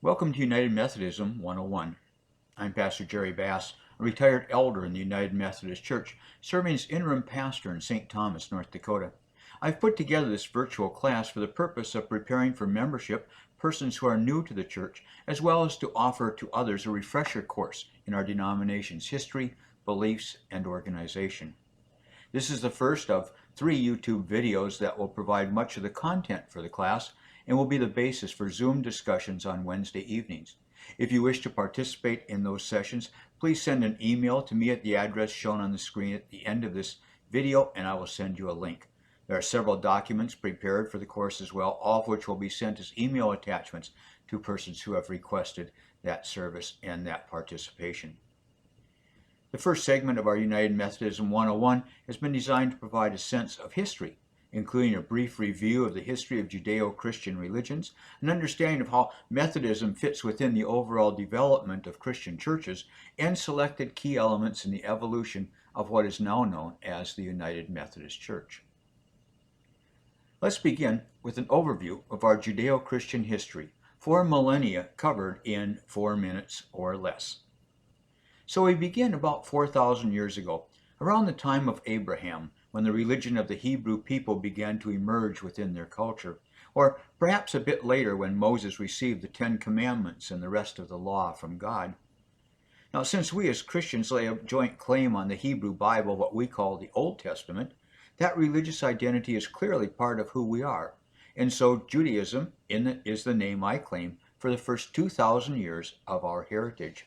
Welcome to United Methodism 101. I'm Pastor Jerry Bass, a retired elder in the United Methodist Church, serving as interim pastor in St. Thomas, North Dakota. I've put together this virtual class for the purpose of preparing for membership persons who are new to the church, as well as to offer to others a refresher course in our denomination's history, beliefs, and organization. This is the first of 3 YouTube videos that will provide much of the content for the class and will be the basis for Zoom discussions on Wednesday evenings. If you wish to participate in those sessions, please send an email to me at the address shown on the screen at the end of this video, and I will send you a link. There are several documents prepared for the course as well, all of which will be sent as email attachments to persons who have requested that service and that participation. The first segment of our United Methodism 101 has been designed to provide a sense of history, including a brief review of the history of Judeo-Christian religions, an understanding of how Methodism fits within the overall development of Christian churches, and selected key elements in the evolution of what is now known as the United Methodist Church. Let's begin with an overview of our Judeo-Christian history, 4 millennia covered in 4 minutes or less. So we begin about 4,000 years ago, around the time of Abraham, when the religion of the Hebrew people began to emerge within their culture, or perhaps a bit later when Moses received the 10 Commandments and the rest of the law from God. Now, since we as Christians lay a joint claim on the Hebrew Bible, what we call the Old Testament, that religious identity is clearly part of who we are. And so Judaism is the name I claim for the first 2,000 years of our heritage.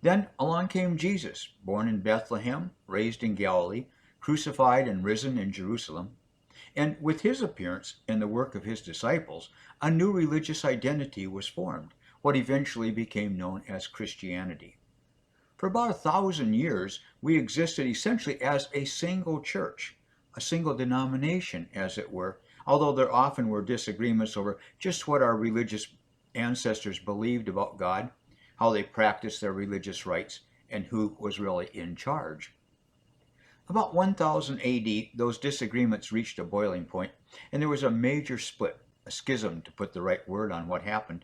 Then along came Jesus, born in Bethlehem, raised in Galilee, crucified and risen in Jerusalem, and with his appearance and the work of his disciples, a new religious identity was formed, what eventually became known as Christianity. For about 1,000 years, we existed essentially as a single church, a single denomination, as it were, although there often were disagreements over just what our religious ancestors believed about God, how they practiced their religious rites, and who was really in charge. About 1000 AD, those disagreements reached a boiling point, and there was a major split, a schism to put the right word on what happened.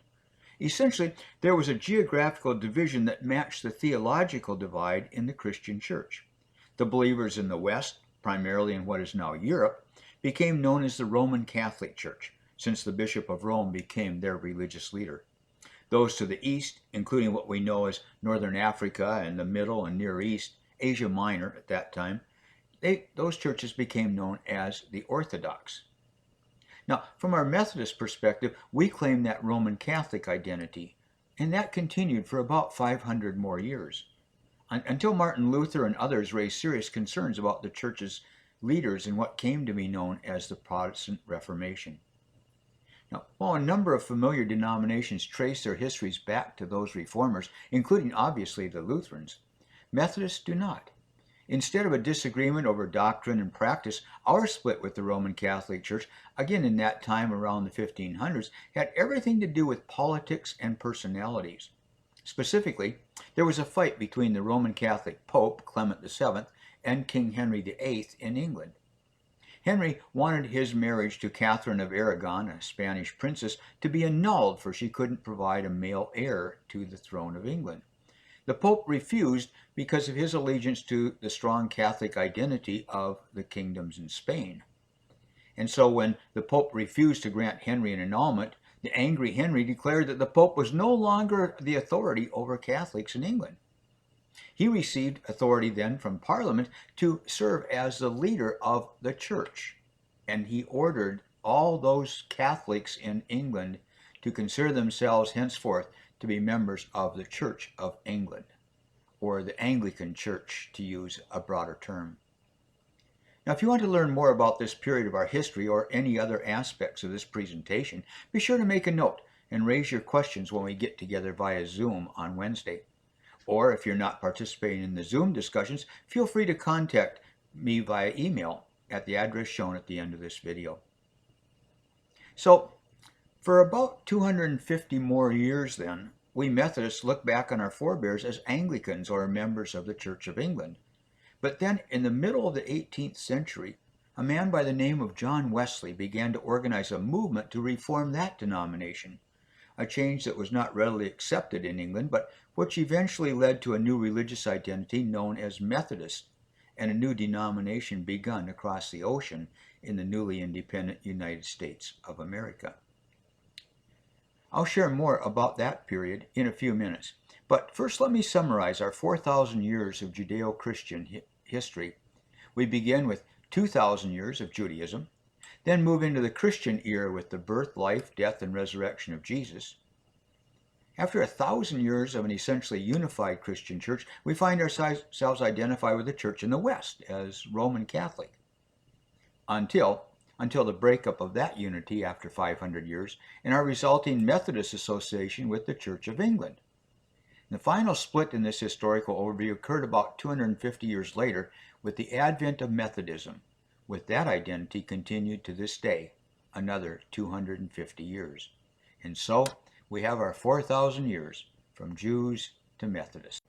Essentially, there was a geographical division that matched the theological divide in the Christian church. The believers in the West, primarily in what is now Europe, became known as the Roman Catholic Church, since the Bishop of Rome became their religious leader. Those to the east, including what we know as Northern Africa and the Middle and Near East, Asia Minor at that time, those churches became known as the Orthodox. Now, from our Methodist perspective, we claim that Roman Catholic identity, and that continued for about 500 more years, until Martin Luther and others raised serious concerns about the church's leaders in what came to be known as the Protestant Reformation. Now, while a number of familiar denominations trace their histories back to those reformers, including obviously the Lutherans, Methodists do not. Instead of a disagreement over doctrine and practice, our split with the Roman Catholic Church, again in that time around the 1500s, had everything to do with politics and personalities. Specifically, there was a fight between the Roman Catholic Pope, Clement VII, and King Henry VIII in England. Henry wanted his marriage to Catherine of Aragon, a Spanish princess, to be annulled, for she couldn't provide a male heir to the throne of England. The Pope refused because of his allegiance to the strong Catholic identity of the kingdoms in Spain. And so when the Pope refused to grant Henry an annulment, the angry Henry declared that the Pope was no longer the authority over Catholics in England. He received authority then from Parliament to serve as the leader of the church, and he ordered all those Catholics in England to consider themselves henceforth to be members of the Church of England, or the Anglican Church, to use a broader term. Now, if you want to learn more about this period of our history or any other aspects of this presentation, be sure to make a note and raise your questions when we get together via Zoom on Wednesday. Or if you're not participating in the Zoom discussions, feel free to contact me via email at the address shown at the end of this video. So, for about 250 more years then, we Methodists look back on our forebears as Anglicans or members of the Church of England. But then in the middle of the 18th century, a man by the name of John Wesley began to organize a movement to reform that denomination. a change that was not readily accepted in England, but which eventually led to a new religious identity known as Methodist, and a new denomination begun across the ocean in the newly independent United States of America. I'll share more about that period in a few minutes, but first let me summarize our 4,000 years of Judeo-Christian history. We begin with 2,000 years of Judaism, then move into the Christian era with the birth, life, death, and resurrection of Jesus. After 1,000 years of an essentially unified Christian church, we find ourselves identified with the church in the West as Roman Catholic. Until the breakup of that unity after 500 years and our resulting Methodist association with the Church of England. The final split in this historical overview occurred about 250 years later with the advent of Methodism, with that identity continued to this day, another 250 years. And so we have our 4,000 years from Jews to Methodists.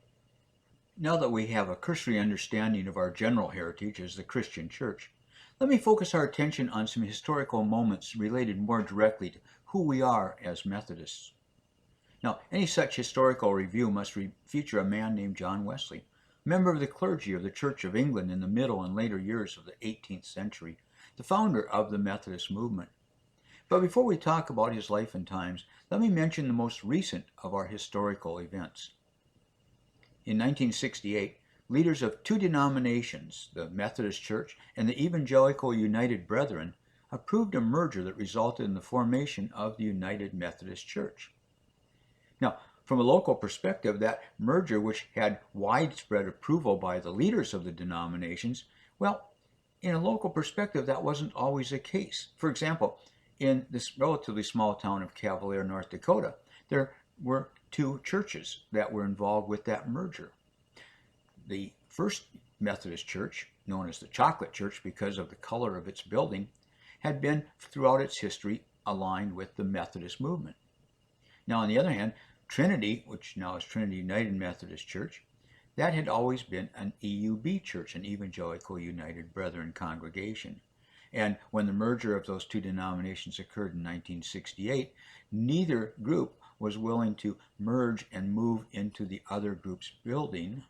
Now that we have a cursory understanding of our general heritage as the Christian Church, let me focus our attention on some historical moments related more directly to who we are as Methodists. Now, any such historical review must feature a man named John Wesley, member of the clergy of the Church of England in the middle and later years of the 18th century, the founder of the Methodist movement. But before we talk about his life and times, let me mention the most recent of our historical events. In 1968, leaders of two denominations, the Methodist Church and the Evangelical United Brethren, approved a merger that resulted in the formation of the United Methodist Church. Now, from a local perspective, that merger, which had widespread approval by the leaders of the denominations, well, in a local perspective, that wasn't always the case. For example, in this relatively small town of Cavalier, North Dakota, there were two churches that were involved with that merger. The first Methodist church, known as the Chocolate Church because of the color of its building, had been throughout its history aligned with the Methodist movement. Now, on the other hand, Trinity, which now is Trinity United Methodist Church, that had always been an EUB church, an Evangelical United Brethren congregation. And when the merger of those two denominations occurred in 1968, neither group was willing to merge and move into the other group's building.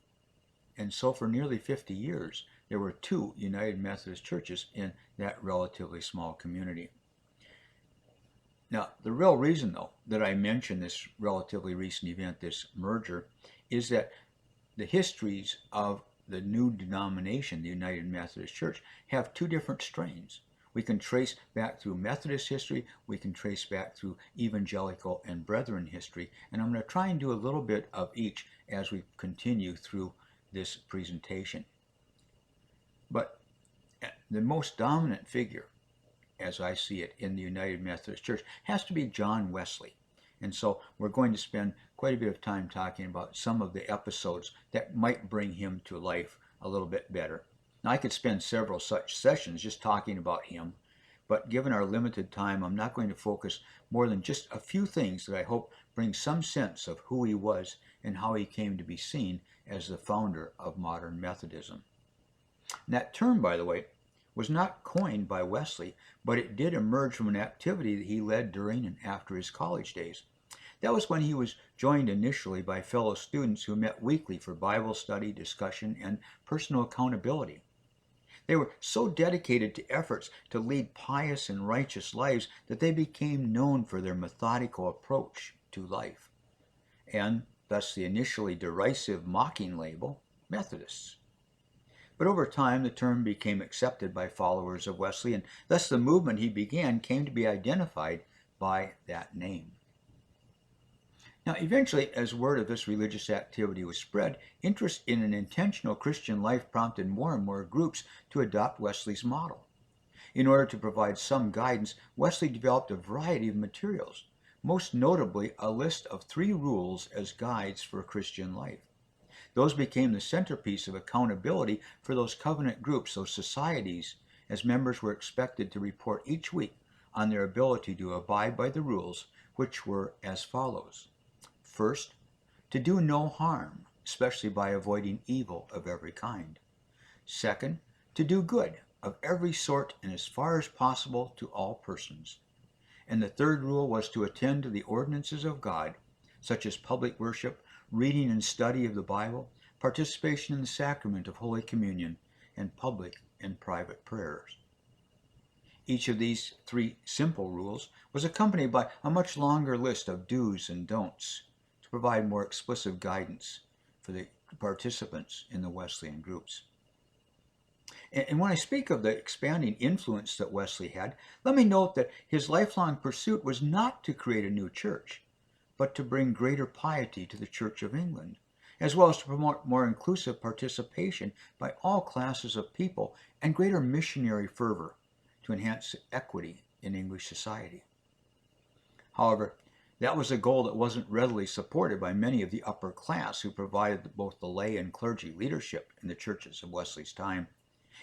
And so for nearly 50 years, there were two United Methodist churches in that relatively small community. Now, the real reason, though, that I mention this relatively recent event, this merger, is that the histories of the new denomination, the United Methodist Church, have two different strains. We can trace back through Methodist history, we can trace back through Evangelical and Brethren history, and I'm going to try and do a little bit of each as we continue through this presentation. But the most dominant figure, as I see it, in the United Methodist Church has to be John Wesley. And so we're going to spend quite a bit of time talking about some of the episodes that might bring him to life a little bit better. Now, I could spend several such sessions just talking about him, but given our limited time, I'm not going to focus more than just a few things that I hope bring some sense of who he was and how he came to be seen as the founder of modern Methodism. And that term, by the way, was not coined by Wesley, but it did emerge from an activity that he led during and after his college days. That was when he was joined initially by fellow students who met weekly for Bible study, discussion, and personal accountability. They were so dedicated to efforts to lead pious and righteous lives that they became known for their methodical approach to life, and thus the initially derisive mocking label, Methodists. But over time, the term became accepted by followers of Wesley, and thus the movement he began came to be identified by that name. Now, eventually, as word of this religious activity was spread, interest in an intentional Christian life prompted more and more groups to adopt Wesley's model. In order to provide some guidance, Wesley developed a variety of materials, most notably a list of 3 rules as guides for a Christian life. Those became the centerpiece of accountability for those covenant groups, those societies, as members were expected to report each week on their ability to abide by the rules, which were as follows. First, to do no harm, especially by avoiding evil of every kind. Second, to do good of every sort and as far as possible to all persons. And the third rule was to attend to the ordinances of God, such as public worship, reading and study of the Bible, participation in the sacrament of Holy Communion, and public and private prayers. Each of these three simple rules was accompanied by a much longer list of do's and don'ts to provide more explicit guidance for the participants in the Wesleyan groups. And when I speak of the expanding influence that Wesley had, let me note that his lifelong pursuit was not to create a new church, but to bring greater piety to the Church of England, as well as to promote more inclusive participation by all classes of people and greater missionary fervor to enhance equity in English society. However, that was a goal that wasn't readily supported by many of the upper class who provided both the lay and clergy leadership in the churches of Wesley's time.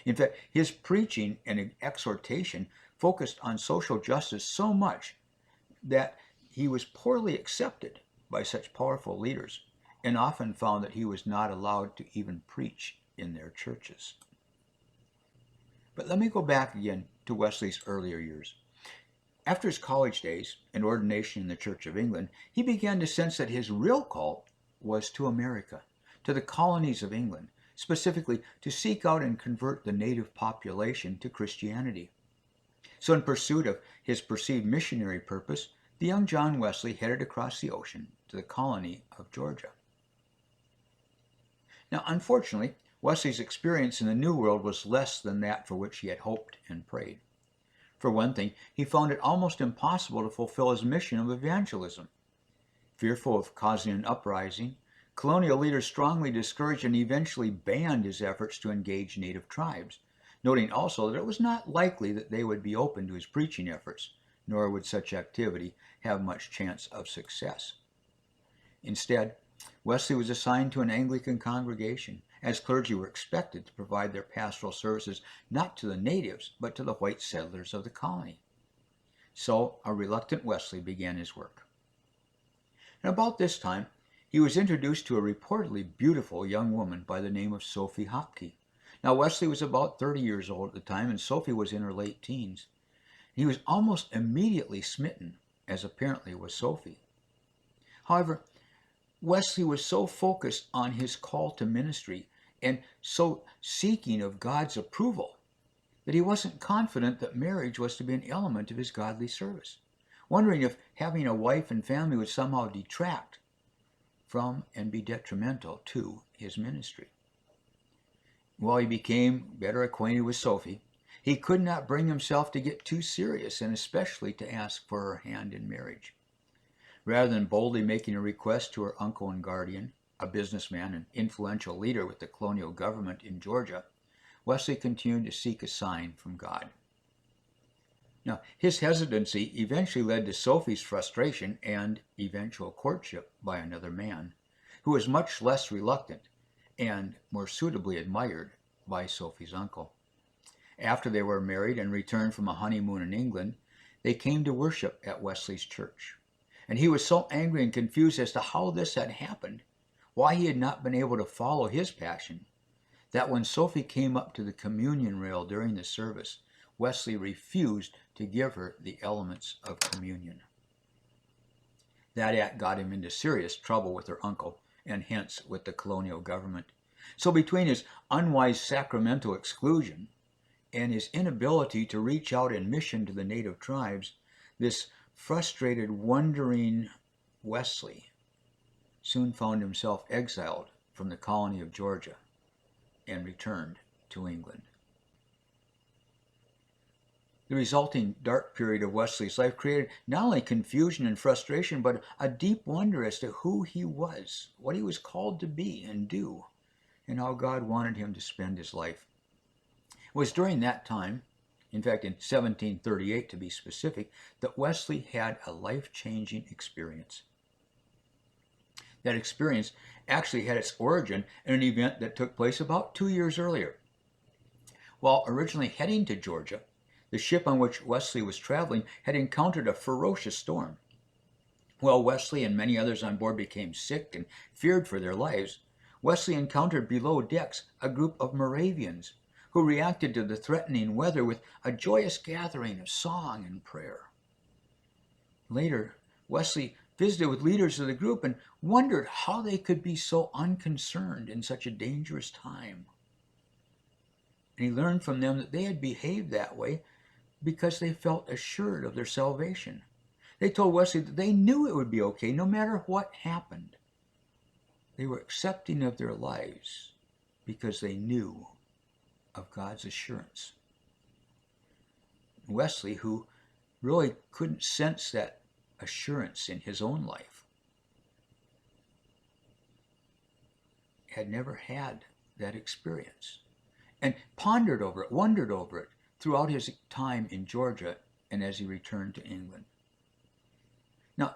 In fact, his preaching and exhortation focused on social justice so much that he was poorly accepted by such powerful leaders and often found that he was not allowed to even preach in their churches. But let me go back again to Wesley's earlier years. After his college days and ordination in the Church of England, he began to sense that his real call was to America, to the colonies of England, specifically to seek out and convert the native population to Christianity. So in pursuit of his perceived missionary purpose, the young John Wesley headed across the ocean to the colony of Georgia. Now, unfortunately, Wesley's experience in the New World was less than that for which he had hoped and prayed. For one thing, he found it almost impossible to fulfill his mission of evangelism. Fearful of causing an uprising, colonial leaders strongly discouraged and eventually banned his efforts to engage native tribes, noting also that it was not likely that they would be open to his preaching efforts, nor would such activity have much chance of success. Instead, Wesley was assigned to an Anglican congregation, as clergy were expected to provide their pastoral services not to the natives, but to the white settlers of the colony. So a reluctant Wesley began his work. And about this time, he was introduced to a reportedly beautiful young woman by the name of Sophie Hopke. Now, Wesley was about 30 years old at the time, and Sophie was in her late teens. He was almost immediately smitten, as apparently was Sophie. However, Wesley was so focused on his call to ministry and so seeking of God's approval that he wasn't confident that marriage was to be an element of his godly service, wondering if having a wife and family would somehow detract from and be detrimental to his ministry. While he became better acquainted with Sophie, he could not bring himself to get too serious, and especially to ask for her hand in marriage. Rather than boldly making a request to her uncle and guardian, a businessman and influential leader with the colonial government in Georgia, Wesley continued to seek a sign from God. Now, his hesitancy eventually led to Sophie's frustration and eventual courtship by another man, who was much less reluctant and more suitably admired by Sophie's uncle. After they were married and returned from a honeymoon in England, they came to worship at Wesley's church. And he was so angry and confused as to how this had happened, why he had not been able to follow his passion, that when Sophie came up to the communion rail during the service, Wesley refused to give her the elements of communion. That act got him into serious trouble with her uncle, and hence with the colonial government. So between his unwise sacramental exclusion and his inability to reach out in mission to the native tribes, this frustrated, wondering Wesley soon found himself exiled from the colony of Georgia and returned to England. The resulting dark period of Wesley's life created not only confusion and frustration, but a deep wonder as to who he was, what he was called to be and do, and how God wanted him to spend his life. It was during that time, in fact in 1738 to be specific, that Wesley had a life-changing experience. That experience actually had its origin in an event that took place about 2 years earlier. While originally heading to Georgia, the ship on which Wesley was traveling had encountered a ferocious storm. While Wesley and many others on board became sick and feared for their lives, Wesley encountered below decks a group of Moravians who reacted to the threatening weather with a joyous gathering of song and prayer. Later, Wesley visited with leaders of the group and wondered how they could be so unconcerned in such a dangerous time. And he learned from them that they had behaved that way because they felt assured of their salvation. They told Wesley that they knew it would be okay no matter what happened. They were accepting of their lives because they knew of God's assurance. Wesley, who really couldn't sense that assurance in his own life, had never had that experience, and pondered over it, wondered over it throughout his time in Georgia and as he returned to England. Now,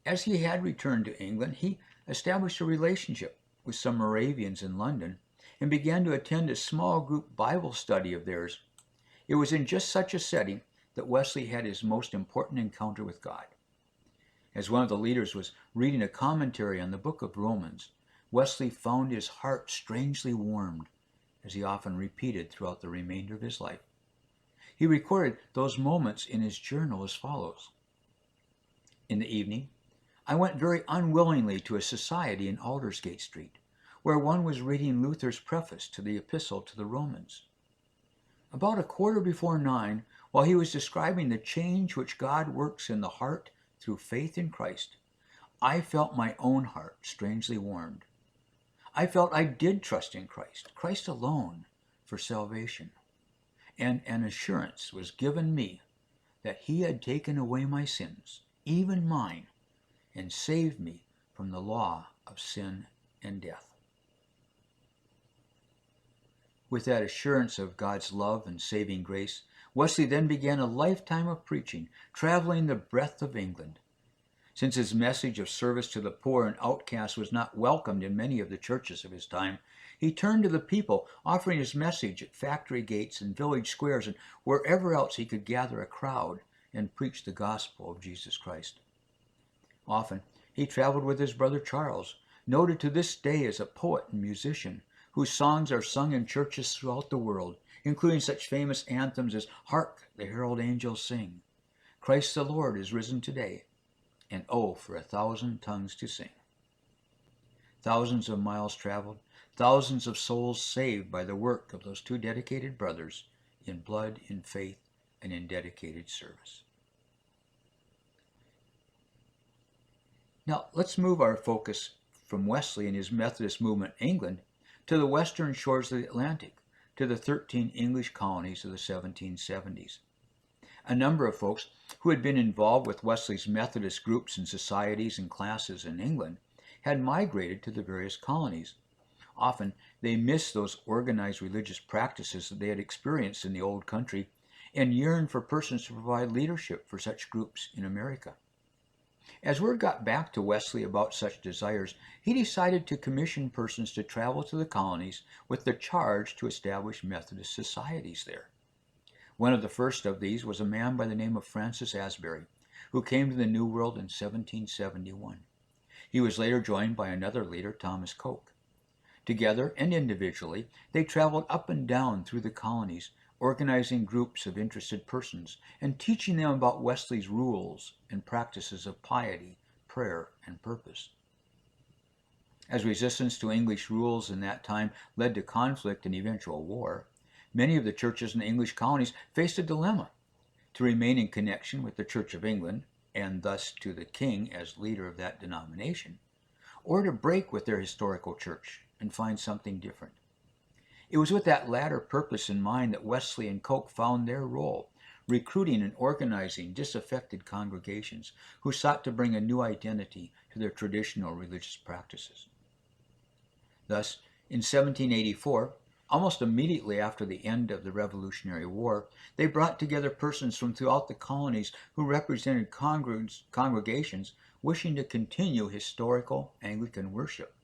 as he had returned to England, he established a relationship with some Moravians in London and began to attend a small group Bible study of theirs. It was in just such a setting that Wesley had his most important encounter with God. As one of the leaders was reading a commentary on the book of Romans, Wesley found his heart strangely warmed, as he often repeated throughout the remainder of his life. He recorded those moments in his journal as follows. In the evening, I went very unwillingly to a society in Aldersgate Street, where one was reading Luther's preface to the Epistle to the Romans. About 9:15, while he was describing the change which God works in the heart through faith in Christ, I felt my own heart strangely warmed. I felt I did trust in Christ, Christ alone, for salvation. And an assurance was given me that he had taken away my sins, even mine, and saved me from the law of sin and death. With that assurance of God's love and saving grace, Wesley then began a lifetime of preaching, traveling the breadth of England. Since his message of service to the poor and outcasts was not welcomed in many of the churches of his time, he turned to the people, offering his message at factory gates and village squares and wherever else he could gather a crowd and preach the gospel of Jesus Christ. Often, he traveled with his brother Charles, noted to this day as a poet and musician, whose songs are sung in churches throughout the world, including such famous anthems as Hark, the Herald Angels Sing, Christ the Lord is Risen Today, and Oh, for 1,000 Tongues to Sing. Thousands of miles traveled, thousands of souls saved by the work of those two dedicated brothers in blood, in faith, and in dedicated service. Now, let's move our focus from Wesley and his Methodist movement in England to the western shores of the Atlantic, to the 13 English colonies of the 1770s. A number of folks who had been involved with Wesley's Methodist groups and societies and classes in England had migrated to the various colonies. Often, they missed those organized religious practices that they had experienced in the old country and yearned for persons to provide leadership for such groups in America. As word got back to Wesley about such desires, he decided to commission persons to travel to the colonies with the charge to establish Methodist societies there. One of the first of these was a man by the name of Francis Asbury, who came to the New World in 1771. He was later joined by another leader, Thomas Coke. Together and individually, they traveled up and down through the colonies, organizing groups of interested persons and teaching them about Wesley's rules and practices of piety, prayer, and purpose. As resistance to English rules in that time led to conflict and eventual war, many of the churches in the English colonies faced a dilemma: to remain in connection with the Church of England, and thus to the king as leader of that denomination, or to break with their historical church and find something different. It was with that latter purpose in mind that Wesley and Coke found their role, recruiting and organizing disaffected congregations who sought to bring a new identity to their traditional religious practices. Thus, in 1784, almost immediately after the end of the Revolutionary War, they brought together persons from throughout the colonies who represented congregations wishing to continue historical Anglican worship,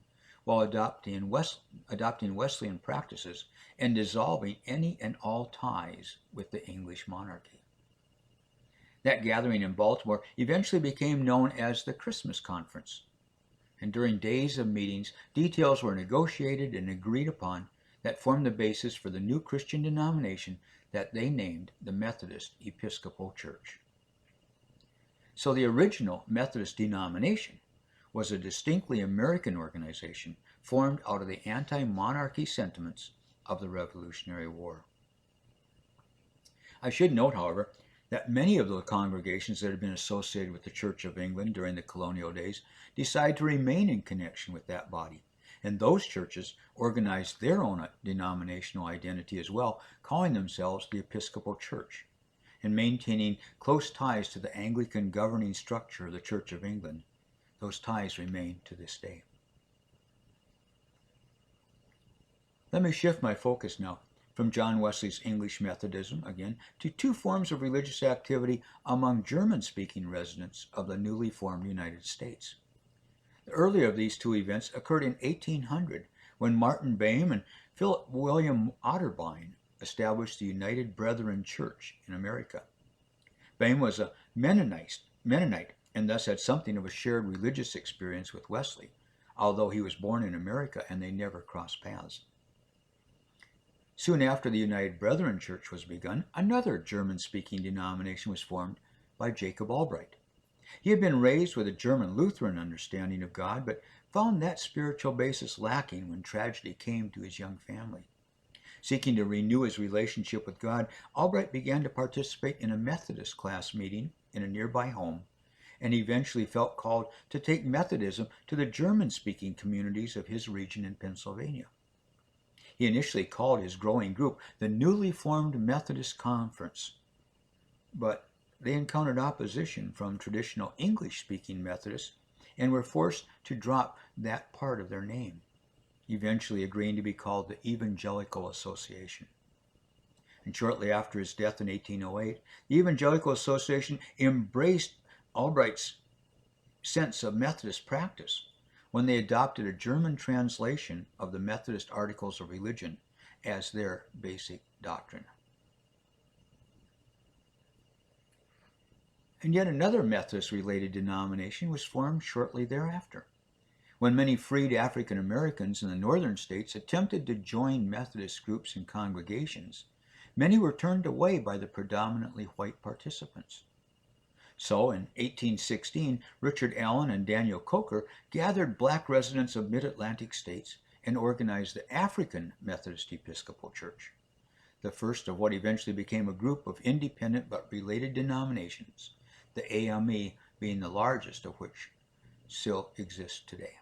while adopting Wesleyan practices and dissolving any and all ties with the English monarchy. That gathering in Baltimore eventually became known as the Christmas Conference, and during days of meetings, details were negotiated and agreed upon that formed the basis for the new Christian denomination that they named the Methodist Episcopal Church. So the original Methodist denomination was a distinctly American organization formed out of the anti-monarchy sentiments of the Revolutionary War. I should note, however, that many of the congregations that had been associated with the Church of England during the colonial days decided to remain in connection with that body. And those churches organized their own denominational identity as well, calling themselves the Episcopal Church, and maintaining close ties to the Anglican governing structure of the Church of England. Those ties remain to this day. Let me shift my focus now from John Wesley's English Methodism, again, to two forms of religious activity among German-speaking residents of the newly formed United States. The earlier of these two events occurred in 1800, when Martin Boehm and Philip William Otterbein established the United Brethren Church in America. Boehm was a Mennonite, and thus had something of a shared religious experience with Wesley, although he was born in America and they never crossed paths. Soon after the United Brethren Church was begun, another German-speaking denomination was formed by Jacob Albright. He had been raised with a German Lutheran understanding of God, but found that spiritual basis lacking when tragedy came to his young family. Seeking to renew his relationship with God, Albright began to participate in a Methodist class meeting in a nearby home, and eventually felt called to take Methodism to the German-speaking communities of his region in Pennsylvania. He initially called his growing group the newly formed Methodist Conference, but they encountered opposition from traditional English-speaking Methodists and were forced to drop that part of their name, eventually agreeing to be called the Evangelical Association. And shortly after his death in 1808, the Evangelical Association embraced Albright's sense of Methodist practice when they adopted a German translation of the Methodist Articles of Religion as their basic doctrine. And yet another Methodist-related denomination was formed shortly thereafter. When many freed African Americans in the northern states attempted to join Methodist groups and congregations, many were turned away by the predominantly white participants. So in 1816, Richard Allen and Daniel Coker gathered black residents of mid-Atlantic states and organized the African Methodist Episcopal Church, the first of what eventually became a group of independent but related denominations, the AME being the largest of which still exists today.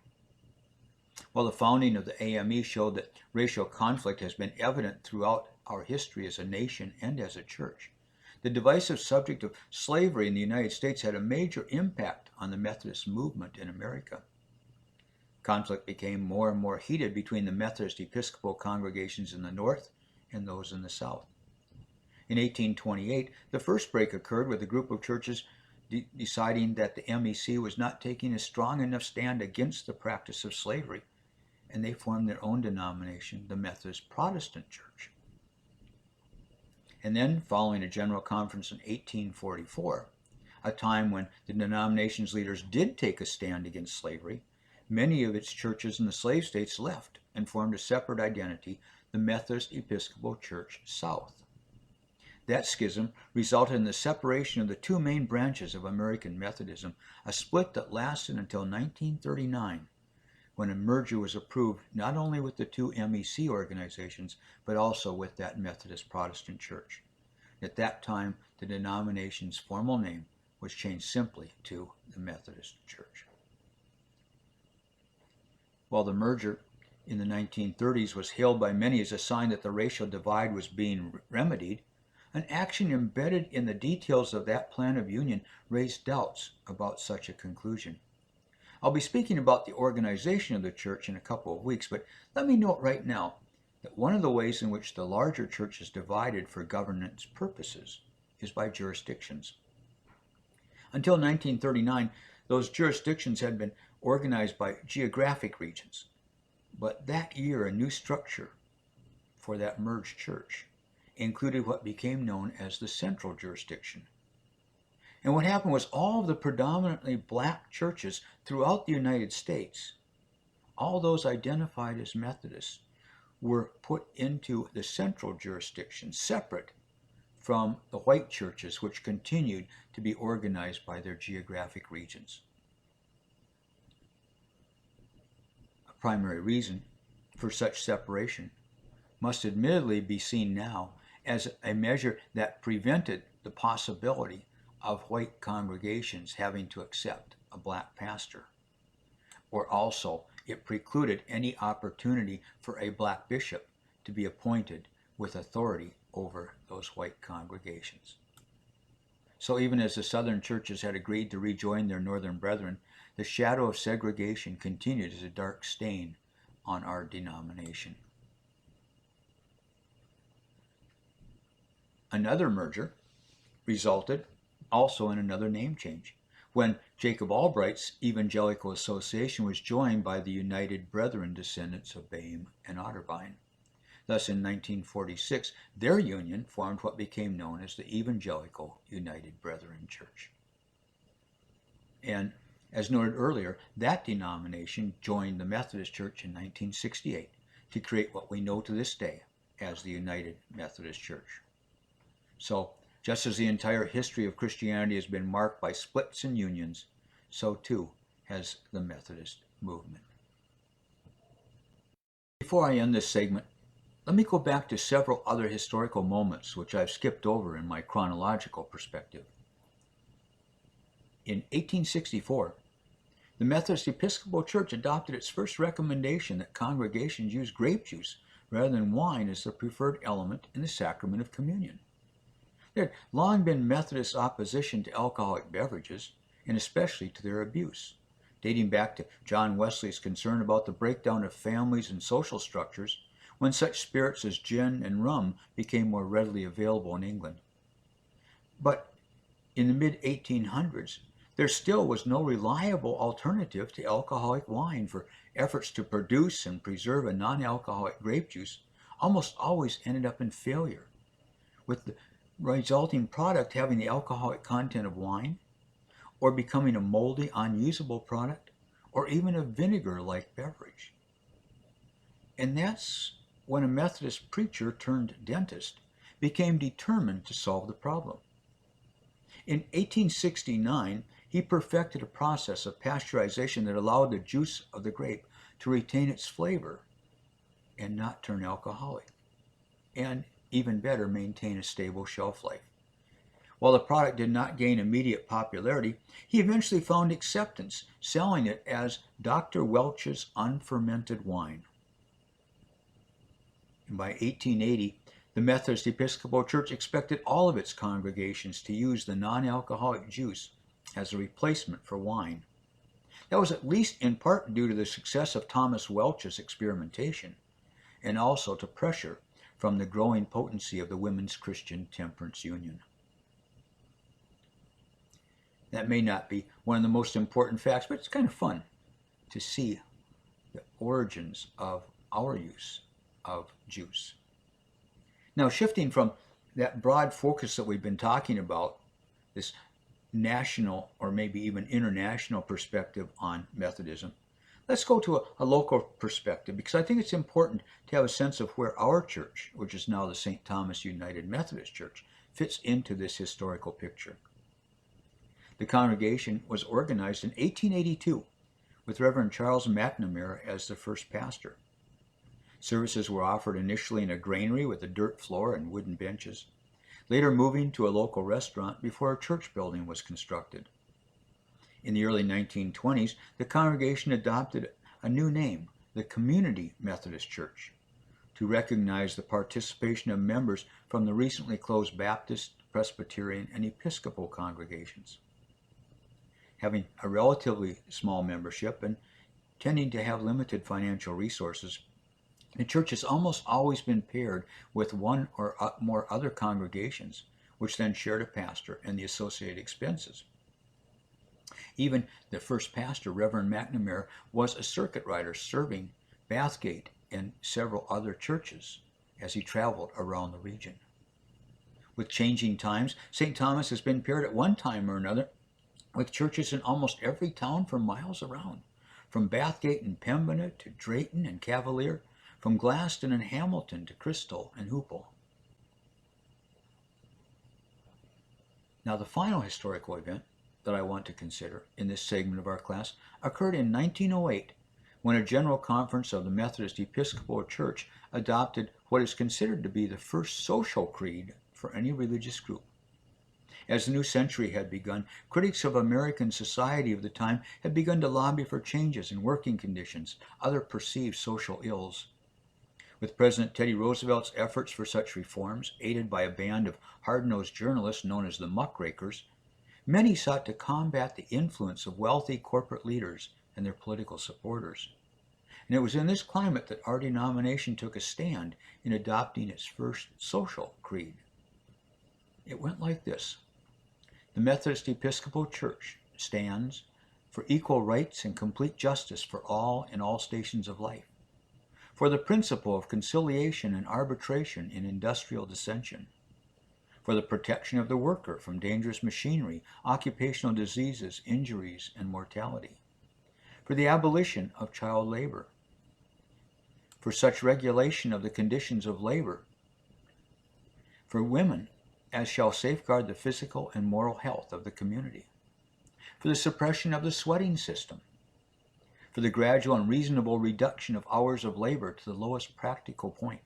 While the founding of the AME showed that racial conflict has been evident throughout our history as a nation and as a church, the divisive subject of slavery in the United States had a major impact on the Methodist movement in America. Conflict became more and more heated between the Methodist Episcopal congregations in the North and those in the South. In 1828, the first break occurred with a group of churches deciding that the MEC was not taking a strong enough stand against the practice of slavery, and they formed their own denomination, the Methodist Protestant Church. And then, following a general conference in 1844, a time when the denomination's leaders did take a stand against slavery, many of its churches in the slave states left and formed a separate identity, the Methodist Episcopal Church South. That schism resulted in the separation of the two main branches of American Methodism, a split that lasted until 1939, when a merger was approved not only with the two MEC organizations, but also with that Methodist Protestant Church. At that time, the denomination's formal name was changed simply to the Methodist Church. While the merger in the 1930s was hailed by many as a sign that the racial divide was being remedied, an action embedded in the details of that plan of union raised doubts about such a conclusion. I'll be speaking about the organization of the church in a couple of weeks, but let me note right now that one of the ways in which the larger church is divided for governance purposes is by jurisdictions. Until 1939, those jurisdictions had been organized by geographic regions, but that year a new structure for that merged church included what became known as the central jurisdiction. And what happened was all of the predominantly black churches throughout the United States, all those identified as Methodists, were put into the central jurisdiction, separate from the white churches, which continued to be organized by their geographic regions. A primary reason for such separation must admittedly be seen now as a measure that prevented the possibility of white congregations having to accept a black pastor, or also it precluded any opportunity for a black bishop to be appointed with authority over those white congregations. So even as the southern churches had agreed to rejoin their northern brethren, the shadow of segregation continued as a dark stain on our denomination. Another merger resulted also in another name change, when Jacob Albright's Evangelical Association was joined by the United Brethren descendants of Boehm and Otterbein. Thus, in 1946, their union formed what became known as the Evangelical United Brethren Church. And as noted earlier, that denomination joined the Methodist Church in 1968 to create what we know to this day as the United Methodist Church. So, just as the entire history of Christianity has been marked by splits and unions, so too has the Methodist movement. Before I end this segment, let me go back to several other historical moments which I've skipped over in my chronological perspective. In 1864, the Methodist Episcopal Church adopted its first recommendation that congregations use grape juice rather than wine as the preferred element in the sacrament of communion. There had long been Methodist opposition to alcoholic beverages, and especially to their abuse, dating back to John Wesley's concern about the breakdown of families and social structures when such spirits as gin and rum became more readily available in England. But in the mid-1800s, there still was no reliable alternative to alcoholic wine, for efforts to produce and preserve a non-alcoholic grape juice almost always ended up in failure, with the resulting product having the alcoholic content of wine, or becoming a moldy, unusable product, or even a vinegar-like beverage. And that's when a Methodist preacher turned dentist became determined to solve the problem. In 1869, he perfected a process of pasteurization that allowed the juice of the grape to retain its flavor and not turn alcoholic, and even better, maintain a stable shelf life. While the product did not gain immediate popularity, he eventually found acceptance, selling it as Dr. Welch's unfermented wine. And by 1880, the Methodist Episcopal Church expected all of its congregations to use the non-alcoholic juice as a replacement for wine. That was at least in part due to the success of Thomas Welch's experimentation, and also to pressure from the growing potency of the Women's Christian Temperance Union. That may not be one of the most important facts, but it's kind of fun to see the origins of our use of juice. Now, shifting from that broad focus that we've been talking about, this national or maybe even international perspective on Methodism, let's go to a local perspective, because I think it's important to have a sense of where our church, which is now the St. Thomas United Methodist Church, fits into this historical picture. The congregation was organized in 1882 with Reverend Charles McNamara as the first pastor. Services were offered initially in a granary with a dirt floor and wooden benches, later moving to a local restaurant before a church building was constructed. In the early 1920s, the congregation adopted a new name, the Community Methodist Church, to recognize the participation of members from the recently closed Baptist, Presbyterian, and Episcopal congregations. Having a relatively small membership and tending to have limited financial resources, the church has almost always been paired with one or more other congregations, which then shared a pastor and the associated expenses. Even the first pastor, Reverend McNamara, was a circuit rider serving Bathgate and several other churches as he traveled around the region. With changing times, St. Thomas has been paired at one time or another with churches in almost every town for miles around, from Bathgate and Pembina to Drayton and Cavalier, from Glaston and Hamilton to Crystal and Hoople. Now, the final historical event that I want to consider in this segment of our class occurred in 1908 when a general conference of the Methodist Episcopal Church adopted what is considered to be the first social creed for any religious group. As the new century had begun, critics of American society of the time had begun to lobby for changes in working conditions, other perceived social ills. With President Teddy Roosevelt's efforts for such reforms, aided by a band of hard-nosed journalists known as the muckrakers, many sought to combat the influence of wealthy corporate leaders and their political supporters. And it was in this climate that our denomination took a stand in adopting its first social creed. It went like this. The Methodist Episcopal Church stands for equal rights and complete justice for all in all stations of life, for the principle of conciliation and arbitration in industrial dissension, for the protection of the worker from dangerous machinery, occupational diseases, injuries, and mortality, for the abolition of child labor, for such regulation of the conditions of labor for women as shall safeguard the physical and moral health of the community, for the suppression of the sweating system, for the gradual and reasonable reduction of hours of labor to the lowest practical point,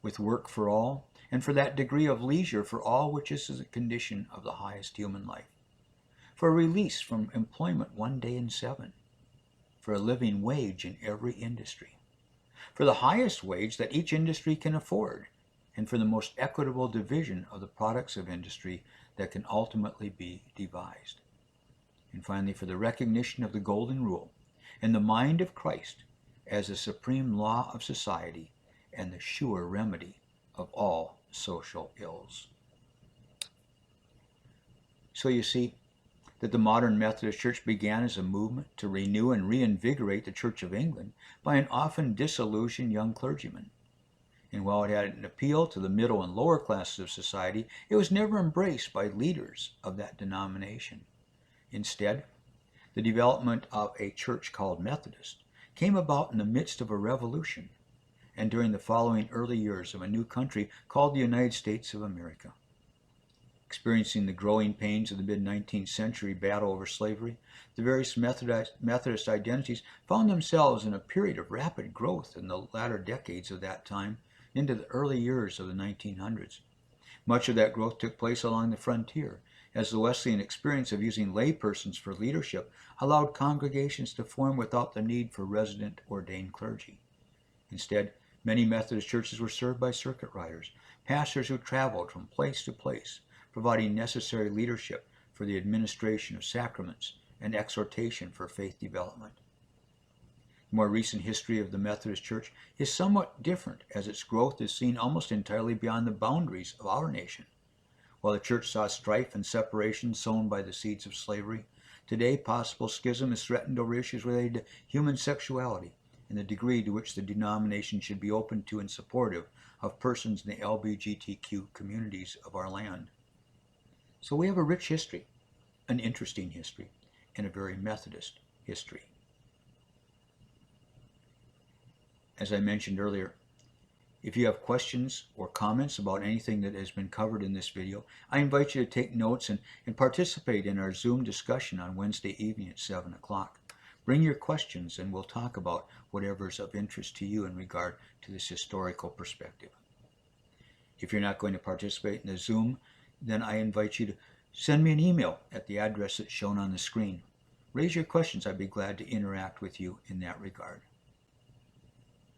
with work for all, and for that degree of leisure for all which is the condition of the highest human life, for a release from employment 1 day in 7, for a living wage in every industry, for the highest wage that each industry can afford, and for the most equitable division of the products of industry that can ultimately be devised. And finally, for the recognition of the Golden Rule and the mind of Christ as the supreme law of society and the sure remedy of all social ills. So you see that the modern Methodist Church began as a movement to renew and reinvigorate the Church of England by an often disillusioned young clergyman. And while it had an appeal to the middle and lower classes of society, it was never embraced by leaders of that denomination. Instead, the development of a church called Methodist came about in the midst of a revolution and during the following early years of a new country called the United States of America. Experiencing the growing pains of the mid-19th century battle over slavery, the various Methodist identities found themselves in a period of rapid growth in the latter decades of that time into the early years of the 1900s. Much of that growth took place along the frontier, as the Wesleyan experience of using laypersons for leadership allowed congregations to form without the need for resident ordained clergy. Instead, many Methodist churches were served by circuit riders, pastors who traveled from place to place, providing necessary leadership for the administration of sacraments and exhortation for faith development. The more recent history of the Methodist Church is somewhat different, as its growth is seen almost entirely beyond the boundaries of our nation. While the church saw strife and separation sown by the seeds of slavery, today possible schism is threatened over issues related to human sexuality and the degree to which the denomination should be open to and supportive of persons in the LGBTQ communities of our land. So we have a rich history, an interesting history, and a very Methodist history. As I mentioned earlier, if you have questions or comments about anything that has been covered in this video, I invite you to take notes and participate in our Zoom discussion on Wednesday evening at 7 o'clock. Bring your questions and we'll talk about whatever is of interest to you in regard to this historical perspective. If you're not going to participate in the Zoom, then I invite you to send me an email at the address that's shown on the screen. Raise your questions. I'd be glad to interact with you in that regard.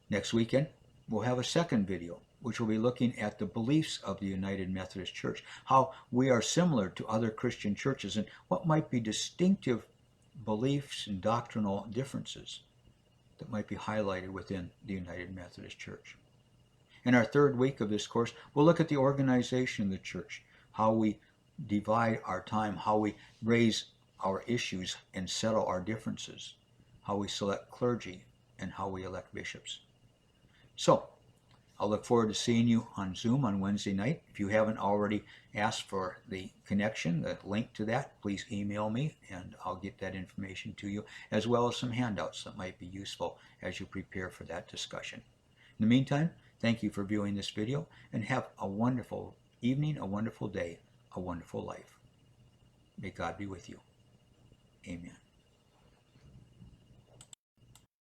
Next weekend, we'll have a second video, which will be looking at the beliefs of the United Methodist Church, how we are similar to other Christian churches, and what might be distinctive beliefs and doctrinal differences that might be highlighted within the United Methodist Church. In our third week of this course, we'll look at the organization of the church, how we divide our time, how we raise our issues and settle our differences, how we select clergy, and how we elect bishops. So, I'll look forward to seeing you on Zoom on Wednesday night. If you haven't already asked for the connection, the link to that, please email me and I'll get that information to you, as well as some handouts that might be useful as you prepare for that discussion. In the meantime, thank you for viewing this video and have a wonderful evening, a wonderful day, a wonderful life. May God be with you. Amen.